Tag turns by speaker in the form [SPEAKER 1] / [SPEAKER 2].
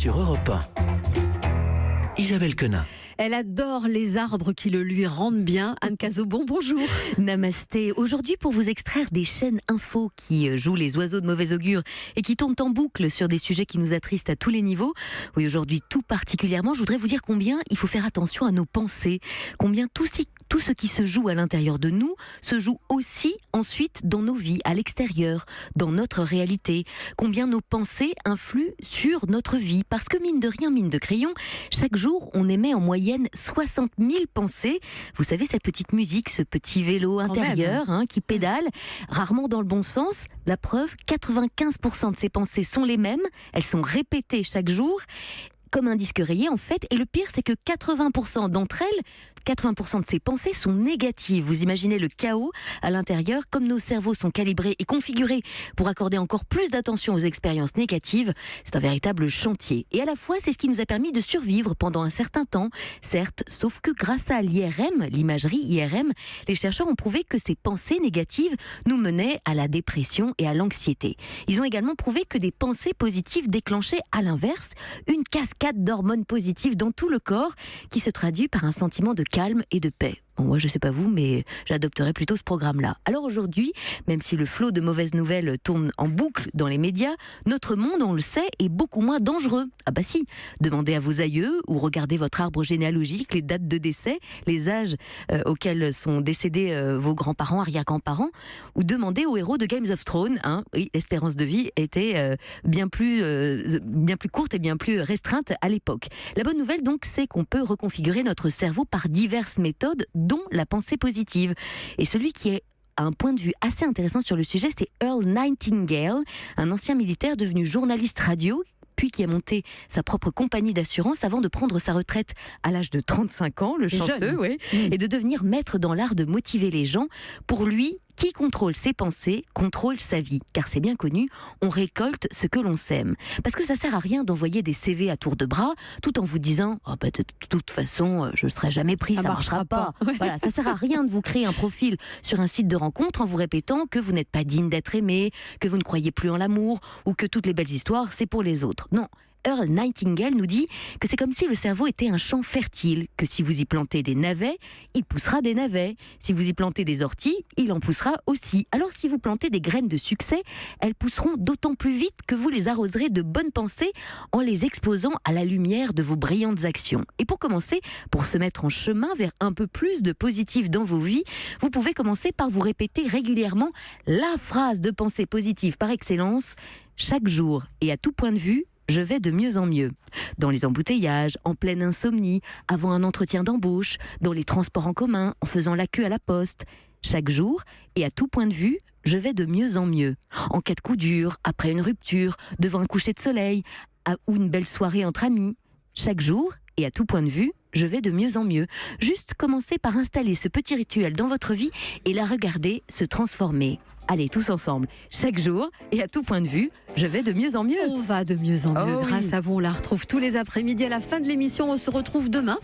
[SPEAKER 1] sur Europe 1. Isabelle Quenin.
[SPEAKER 2] Elle adore les arbres qui le lui rendent bien. Anne Cazobon, bonjour.
[SPEAKER 3] Namasté. Aujourd'hui, pour vous extraire des chaînes info qui jouent les oiseaux de mauvais augure et qui tournent en boucle sur des sujets qui nous attristent à tous les niveaux. Oui, aujourd'hui, tout particulièrement, je voudrais vous dire combien il faut faire attention à nos pensées. Combien tout ce qui se joue à l'intérieur de nous se joue aussi ensuite dans nos vies, à l'extérieur, dans notre réalité. Combien nos pensées influent sur notre vie. Parce que mine de rien, mine de crayon, chaque jour, on émet en moyenne 60 000 pensées. Vous savez, cette petite musique, ce petit vélo intérieur qui pédale, rarement dans le bon sens. La preuve, 95% de ces pensées sont les mêmes. Elles sont répétées chaque jour, comme un disque rayé en fait. Et le pire, c'est que 80% d'entre elles, 80% de ces pensées sont négatives. Vous imaginez le chaos à l'intérieur, comme nos cerveaux sont calibrés et configurés pour accorder encore plus d'attention aux expériences négatives. C'est un véritable chantier. Et à la fois, c'est ce qui nous a permis de survivre pendant un certain temps. Certes, sauf que grâce à l'IRM, l'imagerie IRM, les chercheurs ont prouvé que ces pensées négatives nous menaient à la dépression et à l'anxiété. Ils ont également prouvé que des pensées positives déclenchaient à l'inverse une cascade d'hormones positives dans tout le corps qui se traduit par un sentiment de calme et de paix. Bon, moi, je sais pas vous, mais j'adopterais plutôt ce programme-là. Alors aujourd'hui, même si le flot de mauvaises nouvelles tourne en boucle dans les médias, notre monde, on le sait, est beaucoup moins dangereux. Ah bah si, demandez à vos aïeux ou regardez votre arbre généalogique, les dates de décès, les âges auxquels sont décédés vos grands-parents, arrière-grands-parents, ou demandez aux héros de Game of Thrones. Oui, l'espérance de vie était bien plus courte et bien plus restreinte à l'époque. La bonne nouvelle donc, c'est qu'on peut reconfigurer notre cerveau par diverses méthodes, dont la pensée positive. Et celui qui est à un point de vue assez intéressant sur le sujet, c'est Earl Nightingale, un ancien militaire devenu journaliste radio, puis qui a monté sa propre compagnie d'assurance avant de prendre sa retraite à l'âge de 35 ans, le chanceux, et de devenir maître dans l'art de motiver les gens. Pour lui, qui contrôle ses pensées, contrôle sa vie. Car c'est bien connu, on récolte ce que l'on sème. Parce que ça sert à rien d'envoyer des CV à tour de bras, tout en vous disant « de toute façon, je ne serai jamais pris, ça marchera pas. » Voilà, ça sert à rien de vous créer un profil sur un site de rencontre en vous répétant que vous n'êtes pas digne d'être aimé, que vous ne croyez plus en l'amour, ou que toutes les belles histoires, c'est pour les autres. Non. Earl Nightingale nous dit que c'est comme si le cerveau était un champ fertile, que si vous y plantez des navets, il poussera des navets. Si vous y plantez des orties, il en poussera aussi. Alors si vous plantez des graines de succès, elles pousseront d'autant plus vite que vous les arroserez de bonnes pensées en les exposant à la lumière de vos brillantes actions. Et pour commencer, pour se mettre en chemin vers un peu plus de positif dans vos vies, vous pouvez commencer par vous répéter régulièrement la phrase de pensée positive par excellence. Chaque jour et à tout point de vue, je vais de mieux en mieux. Dans les embouteillages, en pleine insomnie, avant un entretien d'embauche, dans les transports en commun, en faisant la queue à la poste. Chaque jour, et à tout point de vue, je vais de mieux en mieux. En cas de coup dur, après une rupture, devant un coucher de soleil, ou une belle soirée entre amis. Chaque jour, et à tout point de vue, je vais de mieux en mieux. Juste commencez par installer ce petit rituel dans votre vie et la regarder se transformer. Allez, tous ensemble, chaque jour et à tout point de vue, je vais de mieux en mieux.
[SPEAKER 2] On va de mieux en mieux. Grâce à vous, on la retrouve tous les après-midi à la fin de l'émission. On se retrouve demain.